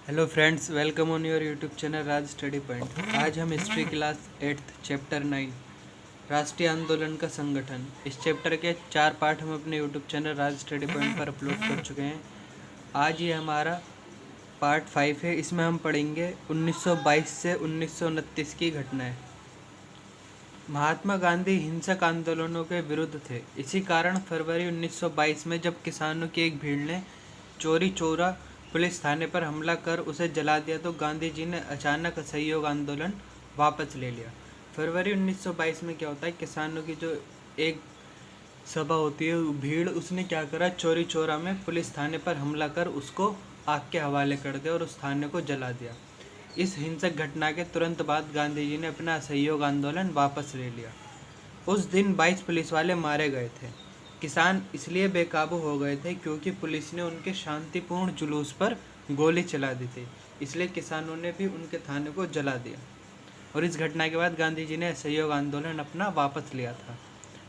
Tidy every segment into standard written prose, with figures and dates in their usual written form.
Hello friends, welcome on your YouTube channel Raj study point. आज हम history class 8th chapter 9 राष्ट्रीय आंदोलन का संगठन, इस चैप्टर के 4 पार्ट हम अपने यूट्यूब चैनल राज स्टडी पॉइंट पर अपलोड कर चुके हैं। आज ये हमारा पार्ट 5 है। इसमें हम पढ़ेंगे 1922 से 1929 की घटनाएं। महात्मा गांधी हिंसक आंदोलनों के विरुद्ध थे। इसी कारण फरवरी 1922 में जब किसानों की एक भीड़ ने चोरी चोरा पुलिस थाने पर हमला कर उसे जला दिया तो गांधी जी ने अचानक असहयोग आंदोलन वापस ले लिया। फरवरी 1922 में क्या होता है, किसानों की जो एक सभा होती है, भीड़, उसने क्या करा, चोरी चोरा में पुलिस थाने पर हमला कर उसको आग के हवाले कर दिया और उस थाने को जला दिया। इस हिंसक घटना के तुरंत बाद गांधी जी ने अपना असहयोग आंदोलन वापस ले लिया। उस दिन 22 पुलिस वाले मारे गए थे। किसान इसलिए बेकाबू हो गए थे क्योंकि पुलिस ने उनके शांतिपूर्ण जुलूस पर गोली चला दी थी। इसलिए किसानों ने भी उनके थाने को जला दिया। और इस घटना के बाद गांधी जी ने असहयोग आंदोलन अपना वापस लिया था।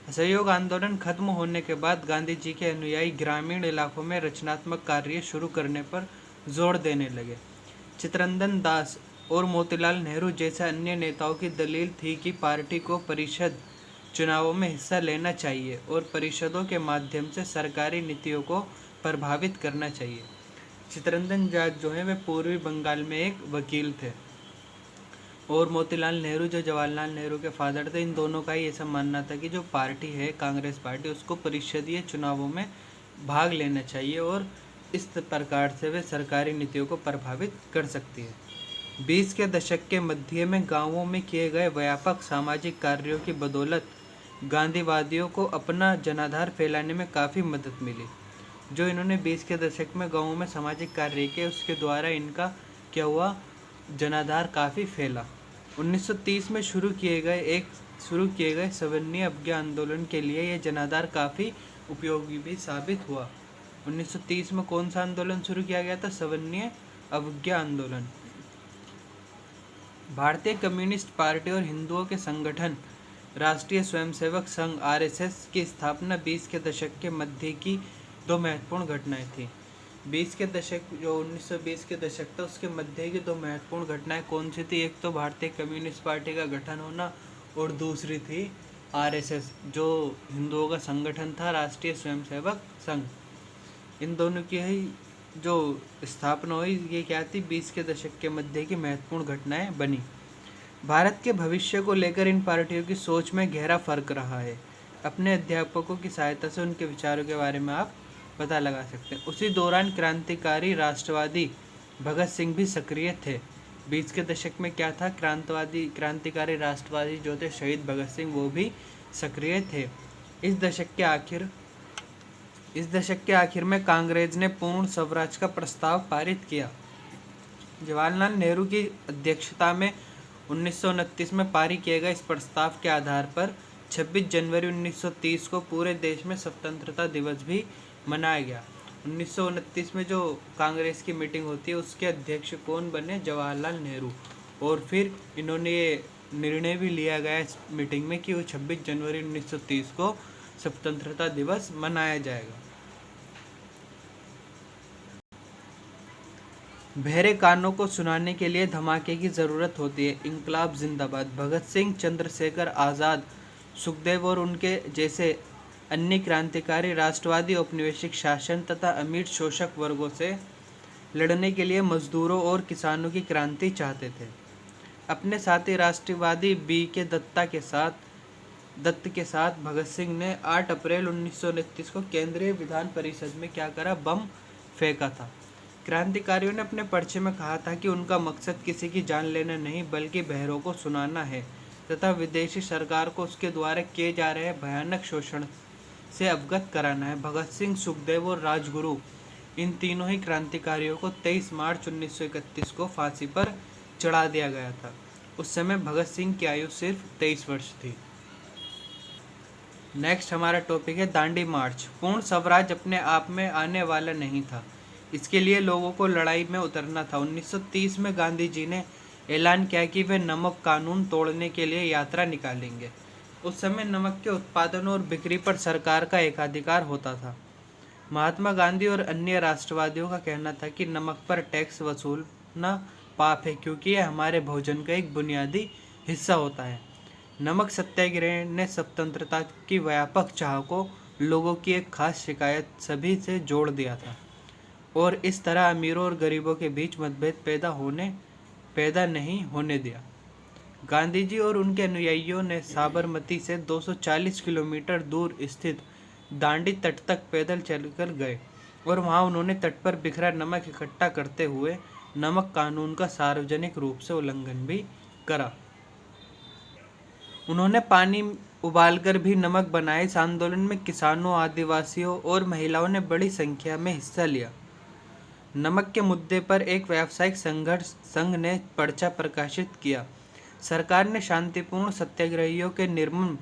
असहयोग आंदोलन खत्म होने के बाद गांधी जी के अनुयायी ग्रामीण इलाकों में रचनात्मक कार्य शुरू करने पर जोर देने लगे। चित्तरंजन दास और मोतीलाल नेहरू जैसे अन्य नेताओं की दलील थी कि पार्टी को परिषद चुनावों में हिस्सा लेना चाहिए और परिषदों के माध्यम से सरकारी नीतियों को प्रभावित करना चाहिए। चित्तरंजन दास जो है वे पूर्वी बंगाल में एक वकील थे और मोतीलाल नेहरू जो जवाहरलाल नेहरू के फादर थे। इन दोनों का ही ऐसा मानना था कि जो पार्टी है, कांग्रेस पार्टी, उसको परिषदीय चुनावों में भाग लेना चाहिए और इस प्रकार से वे सरकारी नीतियों को प्रभावित कर सकती है। 20 के दशक के मध्य में गांवों में किए गए व्यापक सामाजिक कार्यों की बदौलत गांधीवादियों को अपना जनाधार फैलाने में काफ़ी मदद मिली। जो इन्होंने 20 के दशक में गांवों में सामाजिक कार्य किए, उसके द्वारा इनका क्या हुआ, जनाधार काफ़ी फैला। 1930 में शुरू किए गए सवर्णीय अवज्ञा आंदोलन के लिए यह जनाधार काफ़ी उपयोगी भी साबित हुआ। 1930 में कौन सा आंदोलन शुरू किया गया था? सवर्णीय अवज्ञा आंदोलन। भारतीय कम्युनिस्ट पार्टी और हिंदुओं के संगठन राष्ट्रीय स्वयंसेवक संघ आरएसएस की स्थापना 20 के दशक के मध्य की दो महत्वपूर्ण घटनाएं थी। 20 के दशक, जो 1920 के दशक था, उसके मध्य की दो महत्वपूर्ण घटनाएं कौन सी थी? एक तो भारतीय कम्युनिस्ट पार्टी का गठन होना और दूसरी थी आरएसएस, जो हिंदुओं का संगठन था, राष्ट्रीय स्वयंसेवक संघ। इन दोनों की ही जो स्थापना हुई, ये क्या थी? 20 के दशक के मध्य की महत्वपूर्ण घटनाएं बनी। भारत के भविष्य को लेकर इन पार्टियों की सोच में गहरा फर्क रहा है। अपने अध्यापकों की सहायता से उनके विचारों के बारे में आप पता लगा सकते हैं। उसी दौरान क्रांतिकारी राष्ट्रवादी भगत सिंह भी सक्रिय थे। 20 के दशक में क्या था? क्रांतिकारी राष्ट्रवादी जो थे शहीद भगत सिंह, वो भी सक्रिय थे। इस दशक के आखिर में कांग्रेस ने पूर्ण स्वराज का प्रस्ताव पारित किया। जवाहरलाल नेहरू की अध्यक्षता में 1929 में पारित किए गए इस प्रस्ताव के आधार पर 26 जनवरी 1930 को पूरे देश में स्वतंत्रता दिवस भी मनाया गया। 1929 में जो कांग्रेस की मीटिंग होती है, उसके अध्यक्ष कौन बने? जवाहरलाल नेहरू। और फिर इन्होंने ये निर्णय भी लिया गया इस मीटिंग में कि वो 26 जनवरी 1930 को स्वतंत्रता दिवस मनाया जाएगा। बहरे कानों को सुनाने के लिए धमाके की ज़रूरत होती है। इंकलाब जिंदाबाद। भगत सिंह, चंद्रशेखर आज़ाद, सुखदेव और उनके जैसे अन्य क्रांतिकारी राष्ट्रवादी औपनिवेशिक शासन तथा अमीर शोषक वर्गों से लड़ने के लिए मजदूरों और किसानों की क्रांति चाहते थे। अपने साथी राष्ट्रवादी बी के दत्त के साथ भगत सिंह ने 8 अप्रैल 1929 को केंद्रीय विधान परिषद में क्या करा? बम फेंका था। क्रांतिकारियों ने अपने पर्चे में कहा था कि उनका मकसद किसी की जान लेना नहीं, बल्कि बहरों को सुनाना है तथा विदेशी सरकार को उसके द्वारा किए जा रहे भयानक शोषण से अवगत कराना है। भगत सिंह, सुखदेव और राजगुरु, इन तीनों ही क्रांतिकारियों को 23 मार्च 1931 को फांसी पर चढ़ा दिया गया था। उस समय भगत सिंह की आयु सिर्फ 23 वर्ष थी। नेक्स्ट हमारा टॉपिक है दांडी मार्च। पूर्ण स्वराज अपने आप में आने वाला नहीं था, इसके लिए लोगों को लड़ाई में उतरना था। 1930 में गांधी जी ने ऐलान किया कि वे नमक कानून तोड़ने के लिए यात्रा निकालेंगे। उस समय नमक के उत्पादन और बिक्री पर सरकार का एकाधिकार होता था। महात्मा गांधी और अन्य राष्ट्रवादियों का कहना था कि नमक पर टैक्स वसूल खाना पाप है, क्योंकि यह हमारे भोजन का एक बुनियादी हिस्सा होता है। नमक सत्याग्रह ने स्वतंत्रता की व्यापक चाह को लोगों की एक खास शिकायत सभी से जोड़ दिया था और इस तरह अमीरों और गरीबों के बीच मतभेद पैदा नहीं होने दिया। गांधी जी और उनके अनुयायियों ने साबरमती से 240 किलोमीटर दूर स्थित दांडी तट तक पैदल चलकर गए और वहां उन्होंने तट पर बिखरा नमक इकट्ठा करते हुए नमक कानून का सार्वजनिक रूप से उल्लंघन भी करा। उन्होंने पानी उबालकर भी नमक बनाए। इस आंदोलन में किसानों, आदिवासियों और महिलाओं ने बड़ी संख्या में हिस्सा लिया। नमक के मुद्दे पर एक व्यावसायिक संघर्ष संघ ने पर्चा प्रकाशित किया। सरकार ने शांतिपूर्ण सत्याग्रहियों के निर्मम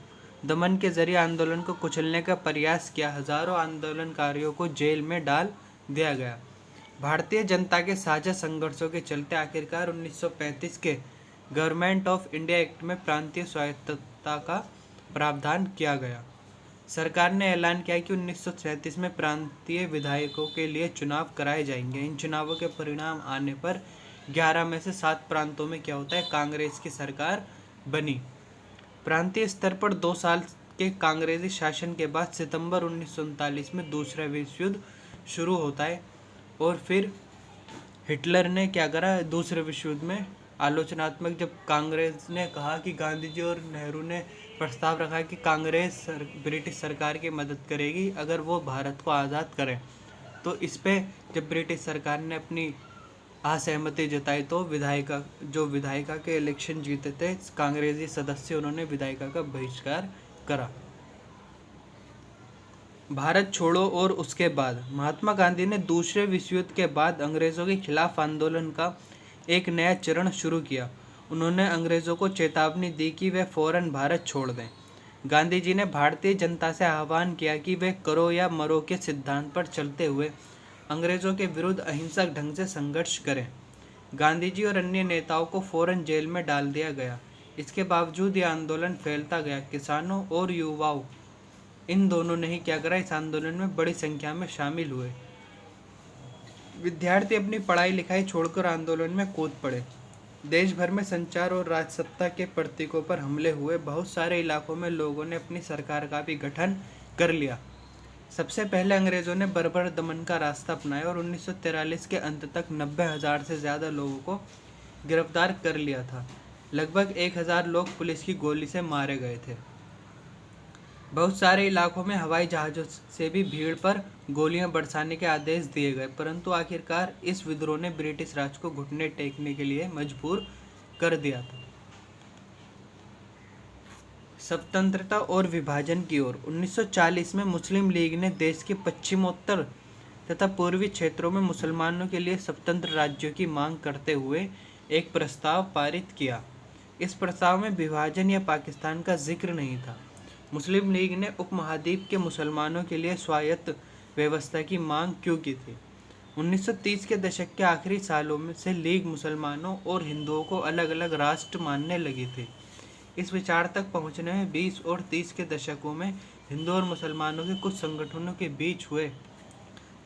दमन के जरिए आंदोलन को कुचलने का प्रयास किया। हजारों आंदोलनकारियों को जेल में डाल दिया गया। भारतीय जनता के साझा संघर्षों के चलते आखिरकार 1935 के गवर्नमेंट ऑफ इंडिया एक्ट में प्रांतीय स्वायत्तता का प्रावधान किया गया। सरकार ने ऐलान किया कि 1937 में प्रांतीय विधायकों के लिए चुनाव कराए जाएंगे। इन चुनावों के परिणाम आने पर 11 में से 7 प्रांतों में क्या होता है, कांग्रेस की सरकार बनी। प्रांतीय स्तर पर 2 साल के कांग्रेसी शासन के बाद सितंबर 1939 में दूसरा विश्व युद्ध शुरू होता है और फिर हिटलर ने क्या करा, दूसरे विश्व युद्ध में आलोचनात्मक जब कांग्रेस ने कहा कि गांधी जी और नेहरू ने प्रस्ताव रखा कि कांग्रेस ब्रिटिश सरकार की मदद करेगी अगर वो भारत को आज़ाद करें, तो इस पे जब ब्रिटिश सरकार ने अपनी असहमति जताई तो विधायिका के इलेक्शन जीते थे कांग्रेसी सदस्य, उन्होंने विधायिका का बहिष्कार करा। भारत छोड़ो और उसके बाद महात्मा गांधी ने दूसरे विश्व युद्ध के बाद अंग्रेज़ों के खिलाफ आंदोलन का एक नया चरण शुरू किया। उन्होंने अंग्रेज़ों को चेतावनी दी कि वे फौरन भारत छोड़ दें। गांधी जी ने भारतीय जनता से आह्वान किया कि वे करो या मरो के सिद्धांत पर चलते हुए अंग्रेज़ों के विरुद्ध अहिंसक ढंग से संघर्ष करें। गांधी जी और अन्य नेताओं को फौरन जेल में डाल दिया गया। इसके बावजूद यह आंदोलन फैलता गया। किसानों और युवाओं, इन दोनों ने ही क्या करा, इस आंदोलन में बड़ी संख्या में शामिल हुए। विद्यार्थी अपनी पढ़ाई लिखाई छोड़कर आंदोलन में कूद पड़े। देश भर में संचार और राजसत्ता के प्रतीकों पर हमले हुए। बहुत सारे इलाकों में लोगों ने अपनी सरकार का भी गठन कर लिया। सबसे पहले अंग्रेज़ों ने बर्बर दमन का रास्ता अपनाया और 1943 के अंत तक 90,000 से ज़्यादा लोगों को गिरफ्तार कर लिया था। लगभग 1,000 लोग पुलिस की गोली से मारे गए थे। बहुत सारे इलाकों में हवाई जहाज़ों से भी भीड़ पर गोलियां बरसाने के आदेश दिए गए, परंतु आखिरकार इस विद्रोह ने ब्रिटिश राज को घुटने टेकने के लिए मजबूर कर दिया था। स्वतंत्रता और विभाजन की ओर 1940 में मुस्लिम लीग ने देश के पश्चिमोत्तर तथा पूर्वी क्षेत्रों में मुसलमानों के लिए स्वतंत्र राज्यों की मांग करते हुए एक प्रस्ताव पारित किया। इस प्रस्ताव में विभाजन या पाकिस्तान का जिक्र नहीं था। मुस्लिम लीग ने उपमहाद्वीप के मुसलमानों के लिए स्वायत्त व्यवस्था की मांग क्यों की थी? 1930 के दशक के आखिरी सालों में से लीग मुसलमानों और हिंदुओं को अलग अलग राष्ट्र मानने लगी थी। इस विचार तक पहुंचने में 20 और 30 के दशकों में हिंदू और मुसलमानों के कुछ संगठनों के बीच हुए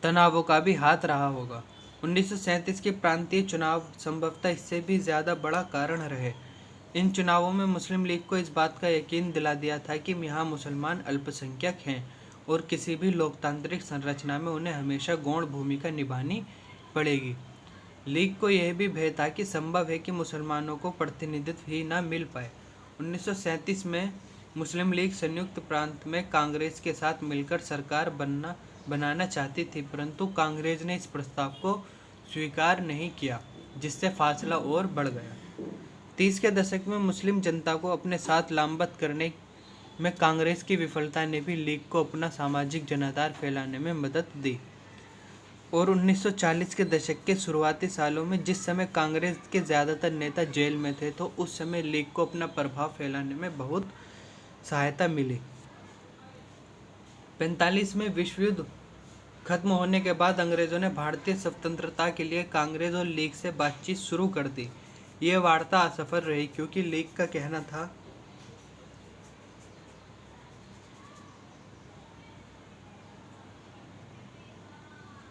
तनावों का भी हाथ रहा होगा। 1937 के प्रांतीय चुनाव संभवतः इससे भी ज़्यादा बड़ा कारण रहे। इन चुनावों में मुस्लिम लीग को इस बात का यकीन दिला दिया था कि यहाँ मुसलमान अल्पसंख्यक हैं और किसी भी लोकतांत्रिक संरचना में उन्हें हमेशा गौण भूमिका निभानी पड़ेगी। लीग को यह भी भय था कि संभव है कि मुसलमानों को प्रतिनिधित्व ही न मिल पाए। 1937 में मुस्लिम लीग संयुक्त प्रांत में कांग्रेस के साथ मिलकर सरकार बनाना चाहती थी, परंतु कांग्रेस ने इस प्रस्ताव को स्वीकार नहीं किया, जिससे फासला और बढ़ गया। 30 के दशक में मुस्लिम जनता को अपने साथ लामबंद करने में कांग्रेस की विफलता ने भी लीग को अपना सामाजिक जनाधार फैलाने में मदद दी और 1940 के दशक के शुरुआती सालों में जिस समय कांग्रेस के ज़्यादातर नेता जेल में थे, तो उस समय लीग को अपना प्रभाव फैलाने में बहुत सहायता मिली। 45 में विश्व युद्ध खत्म होने के बाद अंग्रेज़ों ने भारतीय स्वतंत्रता के लिए कांग्रेस और लीग से बातचीत शुरू कर दी। यह वार्ता असफल रही क्योंकि लीग का कहना था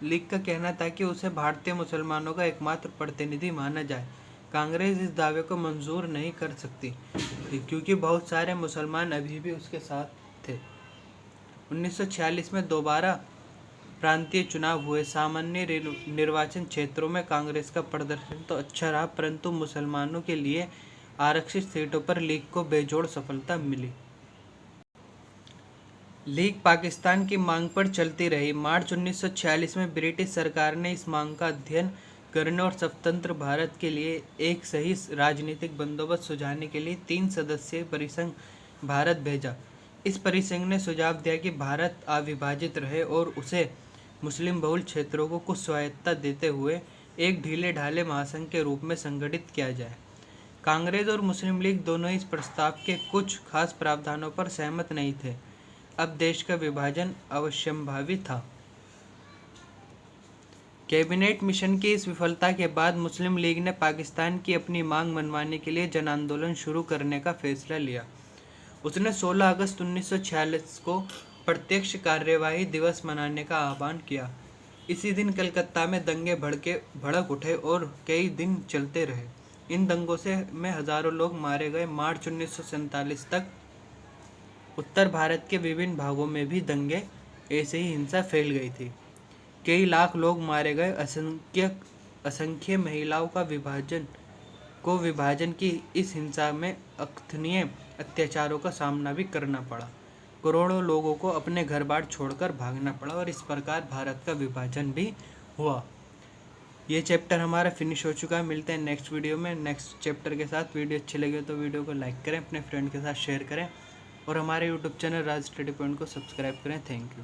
लीग का कहना था कि उसे भारतीय मुसलमानों का एकमात्र प्रतिनिधि माना जाए। कांग्रेस इस दावे को मंजूर नहीं कर सकती क्योंकि बहुत सारे मुसलमान अभी भी उसके साथ थे। 1946 में दोबारा प्रांतीय चुनाव हुए। सामान्य निर्वाचन क्षेत्रों में कांग्रेस का प्रदर्शन तो अच्छा रहा, परंतु मुसलमानों के लिए आरक्षित सीटों पर लीग को बेजोड़ सफलता मिली। लीग पाकिस्तान की मांग पर चलती रही। मार्च 1946 में ब्रिटिश सरकार ने इस मांग का अध्ययन करने और स्वतंत्र भारत के लिए एक सही राजनीतिक बंदोबस्त सुझाने के लिए 3 सदस्यीय परिसंघ भारत भेजा। इस परिसंघ ने सुझाव दिया कि भारत अविभाजित रहे और उसे मुस्लिम बहुल क्षेत्रों को कुछ स्वायत्तता देते हुए एक ढीले ढाले महासंघ के रूप में संगठित किया जाए। कांग्रेस और मुस्लिम लीग दोनों इस प्रस्ताव के कुछ खास प्रावधानों पर सहमत नहीं थे। अब देश का विभाजन अवश्यंभावी था। कैबिनेट मिशन की इस विफलता के बाद मुस्लिम लीग ने पाकिस्तान की अपनी मांग मनवाने के लिए जन आंदोलन शुरू करने का फैसला लिया। उसने 16 अगस्त 1946 को प्रत्यक्ष कार्यवाही दिवस मनाने का आह्वान किया। इसी दिन कलकत्ता में दंगे भड़क उठे और कई दिन चलते रहे। इन दंगों में हजारों लोग मारे गए। मार्च 1947 तक उत्तर भारत के विभिन्न भागों में भी दंगे ऐसे ही हिंसा फैल गई थी। कई लाख लोग मारे गए। असंख्य महिलाओं का विभाजन की इस हिंसा में अकथनीय अत्याचारों का सामना भी करना पड़ा। करोड़ों लोगों को अपने घर बार छोड़कर भागना पड़ा और इस प्रकार भारत का विभाजन भी हुआ। ये चैप्टर हमारा फिनिश हो चुका है। मिलते हैं नेक्स्ट वीडियो में नेक्स्ट चैप्टर के साथ। वीडियो अच्छी लगे तो वीडियो को लाइक करें, अपने फ्रेंड के साथ शेयर करें और हमारे यूट्यूब चैनल राज स्टडी पॉइंट को सब्सक्राइब करें। Thank you.